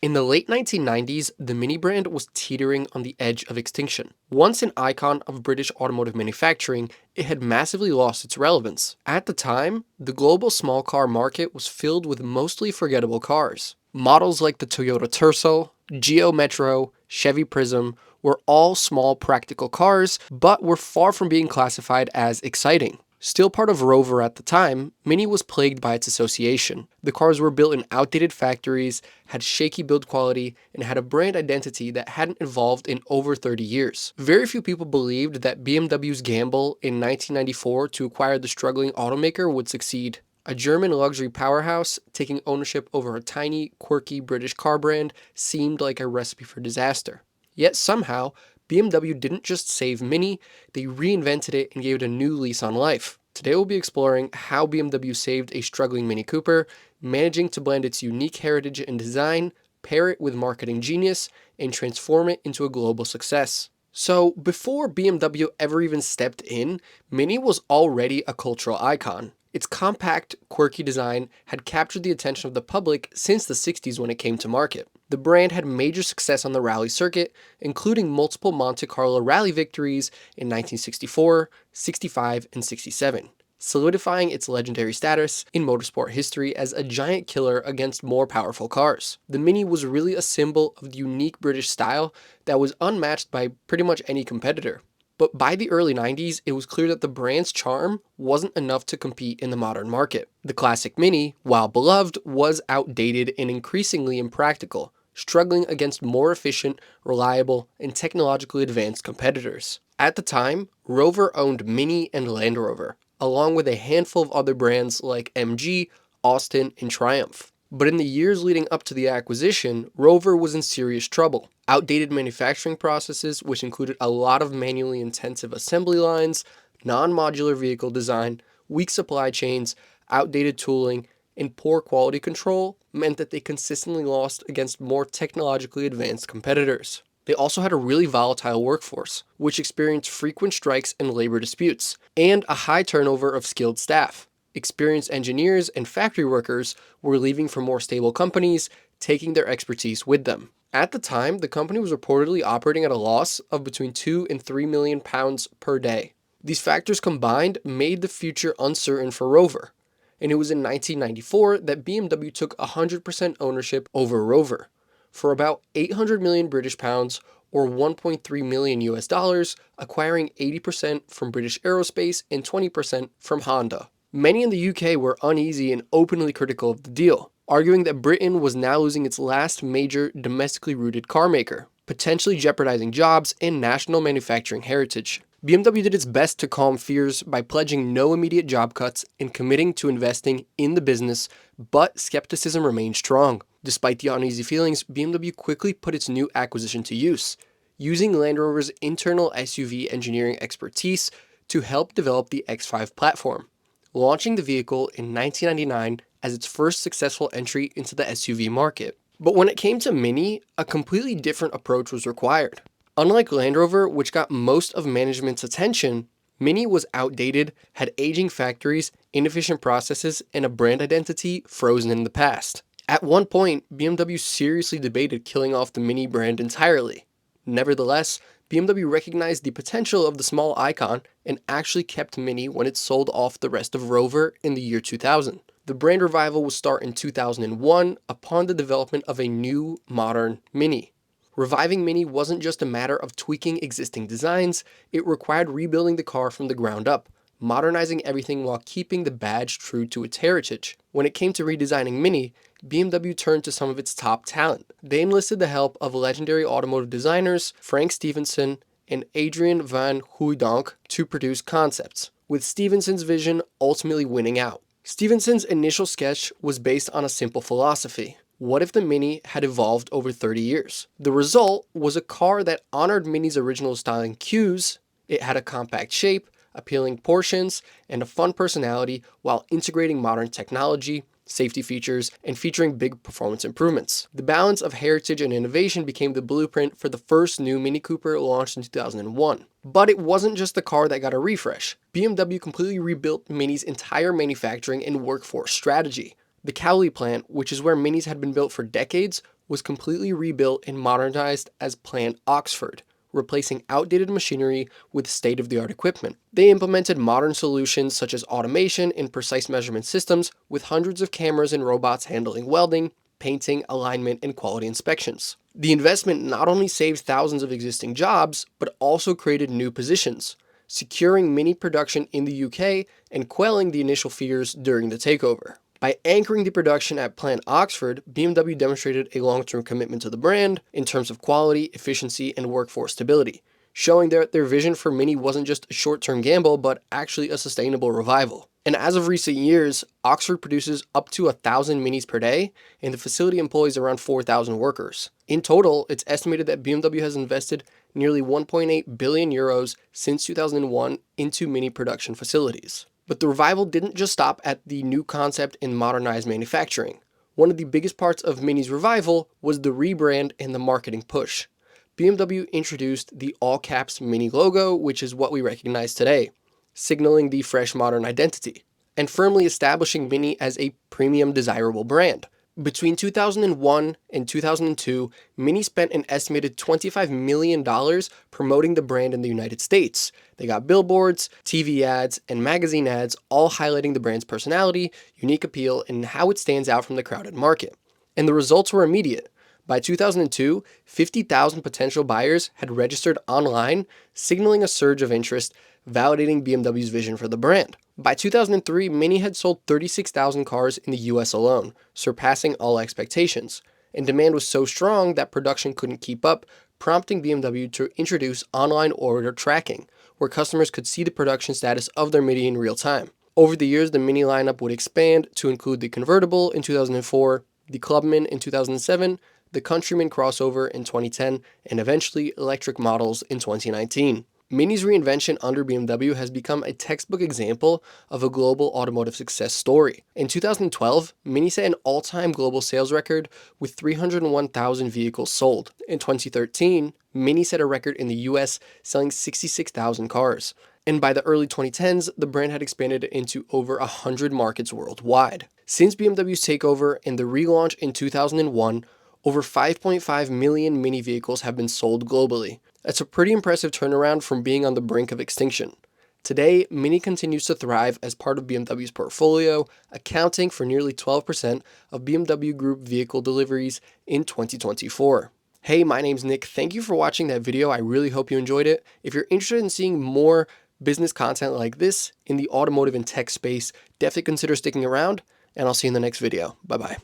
In the late 1990s, the Mini brand was teetering on the edge of extinction. Once an icon of British automotive manufacturing, it had massively lost its relevance. At the time, the global small car market was filled with mostly forgettable cars. Models like the Toyota Tercel, Geo Metro, Chevy Prism were all small practical cars, but were far from being classified as exciting. Still part of Rover at the time, Mini was plagued by its association. The cars were built in outdated factories, had shaky build quality, and had a brand identity that hadn't evolved in over 30 years. Very few people believed that BMW's gamble in 1994 to acquire the struggling automaker would succeed. A German luxury powerhouse taking ownership over a tiny, quirky British car brand seemed like a recipe for disaster. Yet somehow, BMW didn't just save Mini, they reinvented it and gave it a new lease on life. Today we'll be exploring how BMW saved a struggling Mini Cooper, managing to blend its unique heritage and design, pair it with marketing genius, and transform it into a global success. So before BMW ever even stepped in, Mini was already a cultural icon. Its compact, quirky design had captured the attention of the public since the 60s when it came to market. The brand had major success on the rally circuit, including multiple Monte Carlo rally victories in 1964, 65, and 67, solidifying its legendary status in motorsport history as a giant killer against more powerful cars. The Mini was really a symbol of the unique British style that was unmatched by pretty much any competitor. But by the early 90s, it was clear that the brand's charm wasn't enough to compete in the modern market. The classic Mini, while beloved, was outdated and increasingly impractical, struggling against more efficient, reliable, and technologically advanced competitors. At the time, Rover owned Mini and Land Rover, along with a handful of other brands like MG, Austin, and Triumph. But in the years leading up to the acquisition, Rover was in serious trouble. Outdated manufacturing processes, which included a lot of manually intensive assembly lines, non-modular vehicle design, weak supply chains, outdated tooling, and poor quality control, meant that they consistently lost against more technologically advanced competitors. They also had a really volatile workforce, which experienced frequent strikes and labor disputes, and a high turnover of skilled staff. Experienced engineers and factory workers were leaving for more stable companies, taking their expertise with them. At the time, the company was reportedly operating at a loss of between 2 and 3 million pounds per day. These factors combined made the future uncertain for Rover, and it was in 1994 that BMW took 100% ownership over Rover for about 800 million British pounds or 1.3 million US dollars, acquiring 80% from British Aerospace and 20% from Honda. Many in the UK were uneasy and openly critical of the deal, arguing that Britain was now losing its last major domestically rooted car maker, potentially jeopardizing jobs and national manufacturing heritage. BMW did its best to calm fears by pledging no immediate job cuts and committing to investing in the business, but skepticism remained strong. Despite the uneasy feelings, BMW quickly put its new acquisition to use, using Land Rover's internal SUV engineering expertise to help develop the X5 platform, launching the vehicle in 1999 as its first successful entry into the SUV market. But when it came to Mini, a completely different approach was required. Unlike Land Rover, which got most of management's attention, Mini was outdated, had aging factories, inefficient processes, and a brand identity frozen in the past. At one point, BMW seriously debated killing off the Mini brand entirely. Nevertheless, BMW recognized the potential of the small icon and actually kept Mini when it sold off the rest of Rover in the year 2000. The brand revival would start in 2001 upon the development of a new, modern Mini. Reviving Mini wasn't just a matter of tweaking existing designs, it required rebuilding the car from the ground up, modernizing everything while keeping the badge true to its heritage. When it came to redesigning Mini, BMW turned to some of its top talent. They enlisted the help of legendary automotive designers Frank Stephenson and Adrian van Hooydonk to produce concepts, with Stephenson's vision ultimately winning out. Stephenson's initial sketch was based on a simple philosophy. What if the Mini had evolved over 30 years? The result was a car that honored Mini's original styling cues. It had a compact shape, appealing portions, and a fun personality while integrating modern technology, safety features, and featuring big performance improvements. The balance of heritage and innovation became the blueprint for the first new Mini Cooper launched in 2001. But it wasn't just the car that got a refresh. BMW completely rebuilt Mini's entire manufacturing and workforce strategy. The Cowley plant, which is where Minis had been built for decades, was completely rebuilt and modernized as Plant Oxford, replacing outdated machinery with state-of-the-art equipment. They implemented modern solutions such as automation and precise measurement systems with hundreds of cameras and robots handling welding, painting, alignment, and quality inspections. The investment not only saved thousands of existing jobs, but also created new positions, securing Mini production in the UK and quelling the initial fears during the takeover. By anchoring the production at Plant Oxford, BMW demonstrated a long-term commitment to the brand in terms of quality, efficiency, and workforce stability, showing that their vision for Mini wasn't just a short-term gamble, but actually a sustainable revival. And as of recent years, Oxford produces up to 1,000 Minis per day, and the facility employs around 4,000 workers. In total, it's estimated that BMW has invested nearly 1.8 billion euros since 2001 into Mini production facilities. But the revival didn't just stop at the new concept in modernized manufacturing. One of the biggest parts of Mini's revival was the rebrand and the marketing push. BMW introduced the all-caps Mini logo, which is what we recognize today, signaling the fresh modern identity, and firmly establishing Mini as a premium desirable brand. Between 2001 and 2002, Mini spent an estimated $25 million promoting the brand in the United States. They got billboards, TV ads, and magazine ads, all highlighting the brand's personality, unique appeal, and how it stands out from the crowded market. And the results were immediate. By 2002, 50,000 potential buyers had registered online, signaling a surge of interest, validating BMW's vision for the brand. By 2003, Mini had sold 36,000 cars in the US alone, surpassing all expectations, and demand was so strong that production couldn't keep up, prompting BMW to introduce online order tracking, where customers could see the production status of their Mini in real time. Over the years, the Mini lineup would expand to include the convertible in 2004, the Clubman in 2007, the Countryman crossover in 2010, and eventually electric models in 2019. Mini's reinvention under BMW has become a textbook example of a global automotive success story. In 2012, Mini set an all-time global sales record with 301,000 vehicles sold. In 2013, Mini set a record in the US, selling 66,000 cars. And by the early 2010s, the brand had expanded into over 100 markets worldwide. Since BMW's takeover and the relaunch in 2001, over 5.5 million Mini vehicles have been sold globally. That's a pretty impressive turnaround from being on the brink of extinction. Today, Mini continues to thrive as part of BMW's portfolio, accounting for nearly 12% of BMW Group vehicle deliveries in 2024. Hey, my name's Nick. Thank you for watching that video. I really hope you enjoyed it. If you're interested in seeing more business content like this in the automotive and tech space, definitely consider sticking around, and I'll see you in the next video. Bye-bye.